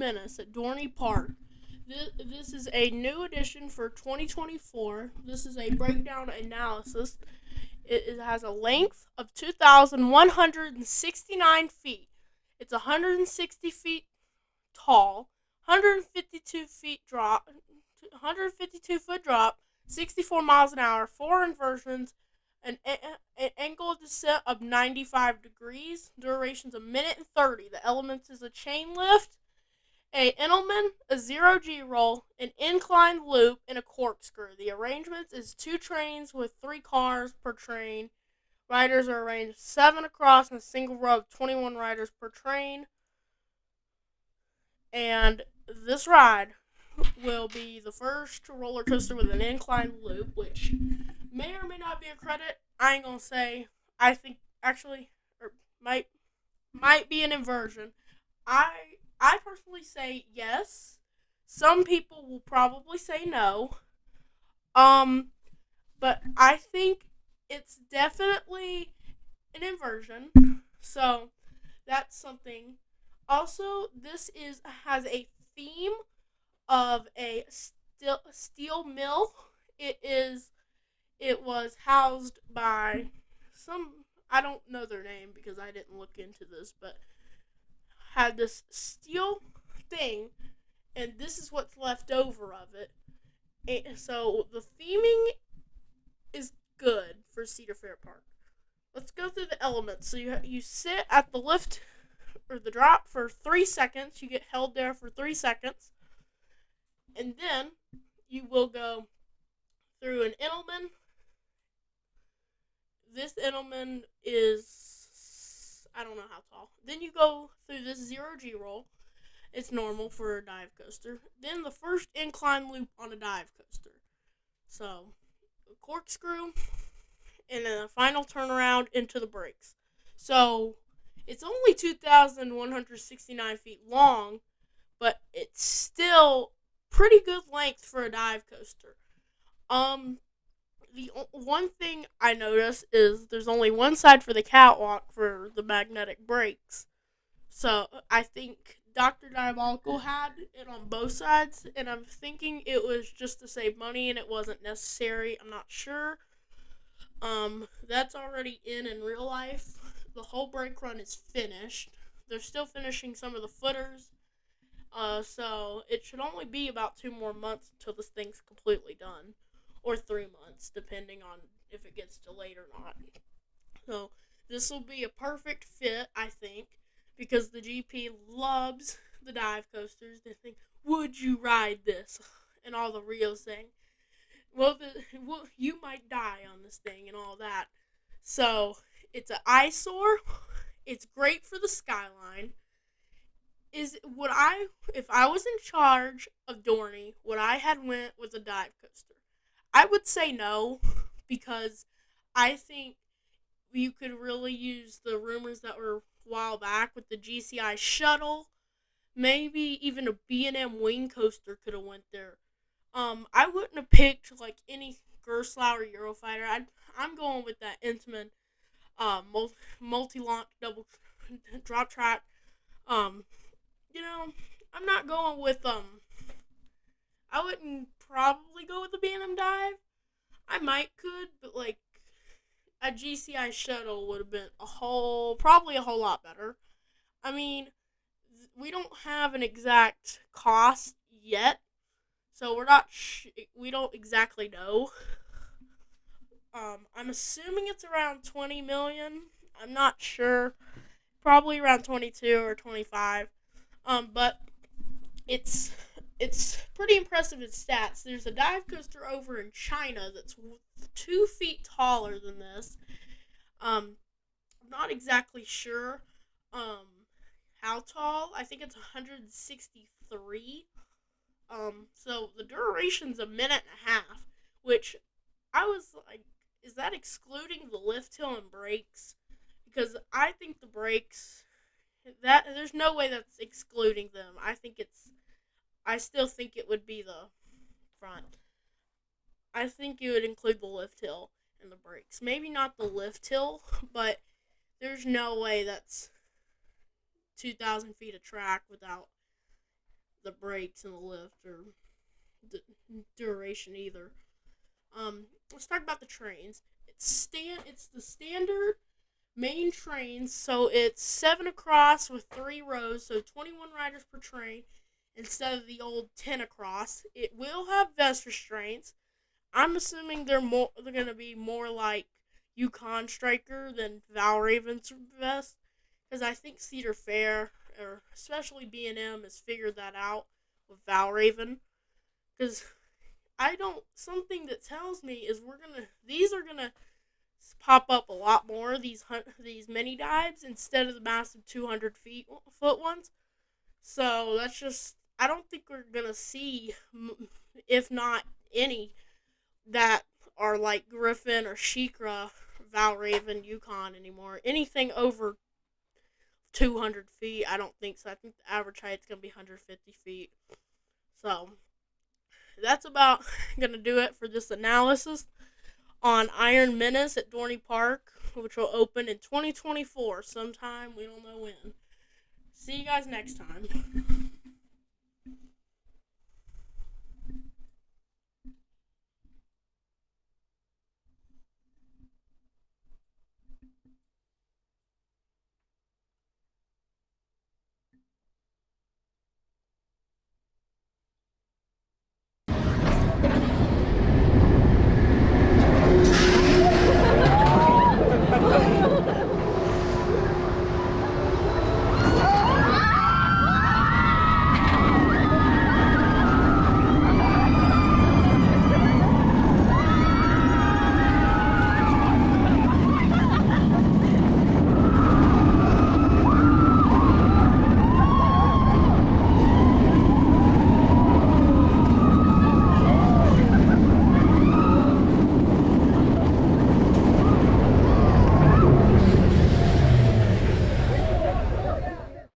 Menace at Dorney Park. This is a new edition for 2024. This is a breakdown analysis. It has a length of 2,169 feet. It's 160 feet tall, 152 foot drop, 64 miles an hour, 4 inversions, an angle of descent of 95 degrees, duration's a minute and 30. The elements is a chain lift, a Immelmann, a 0G roll, an inclined loop, and a corkscrew. The arrangements is 2 trains with 3 cars per train. Riders are arranged 7 across in a single row of 21 riders per train. And this ride will be the first roller coaster with an inclined loop, which may or may not be a credit. I ain't gonna say. I think actually, or might be an inversion. I personally say yes. Some people will probably say no. But I think it's definitely an inversion. So that's something. Also, this has a theme of a steel mill. It was housed by some, I don't know their name because I didn't look into this, but had this steel thing, and this is what's left over of it. And so the theming is good for Cedar Fair Park. Let's go through the elements. So you sit at the lift or the drop for 3 seconds. You get held there for 3 seconds. And then you will go through an Immelmann. This Immelmann is, I don't know how tall. Then you go through this 0G roll. It's normal for a dive coaster. Then the first incline loop on a dive coaster. So, a corkscrew, and then a final turnaround into the brakes. So, it's only 2,169 feet long, but it's still pretty good length for a dive coaster. The one thing I noticed is there's only one side for the catwalk for the magnetic brakes. So I think Dr. Diabolical had it on both sides, and I'm thinking it was just to save money and it wasn't necessary. I'm not sure. That's already in real life. The whole brake run is finished. They're still finishing some of the footers. So it should only be about 2 more months until this thing's completely done. Or 3 months, depending on if it gets delayed or not. So this will be a perfect fit, I think, because the GP loves the dive coasters. They think, would you ride this? And all the Rios saying, well, you might die on this thing and all that. So it's an eyesore. It's great for the skyline. If I was in charge of Dorney, would I had went with a dive coaster? I would say no, because I think you could really use the rumors that were a while back with the GCI shuttle. Maybe even a B&M wing coaster could have went there. I wouldn't have picked like any Gerstlauer or Eurofighter. I'm going with that Intamin multi-launch double drop track. I'm not going with I wouldn't probably go with a B&M dive. I might could, but like a GCI shuttle would have been probably a whole lot better. I mean, we don't have an exact cost yet, so we don't exactly know. I'm assuming it's around 20 million. I'm not sure. Probably around 22 or 25. But it's pretty impressive in stats. There's a dive coaster over in China that's 2 feet taller than this. I'm not exactly sure how tall. I think it's 163. So the duration's a minute and a half, which I was like, is that excluding the lift hill and brakes? Because I think the brakes, there's no way that's excluding them. I still think it would be the front. I think you would include the lift hill and the brakes. Maybe not the lift hill, but there's no way that's 2,000 feet of track without the brakes and the lift or the duration either. Let's talk about the trains. It's the standard main trains, so it's 7 across with 3 rows, so 21 riders per train instead of the old 10 across. It will have vest restraints. I'm assuming they're going to be more like Yukon Striker than Valraven's vest, because I think Cedar Fair, or especially B&M, has figured that out with Valraven. Because something that tells me is these are gonna pop up a lot more, these mini dives, instead of the massive 200 foot ones. So that's just, I don't think we're gonna see, if not any, that are like Griffin or Shikra, Valraven, Yukon anymore. Anything over 200 feet, I don't think so. I think the average height's gonna be 150 feet. So that's about gonna do it for this analysis on Iron Menace at Dorney Park, which will open in 2024 sometime. We don't know when. See you guys next time.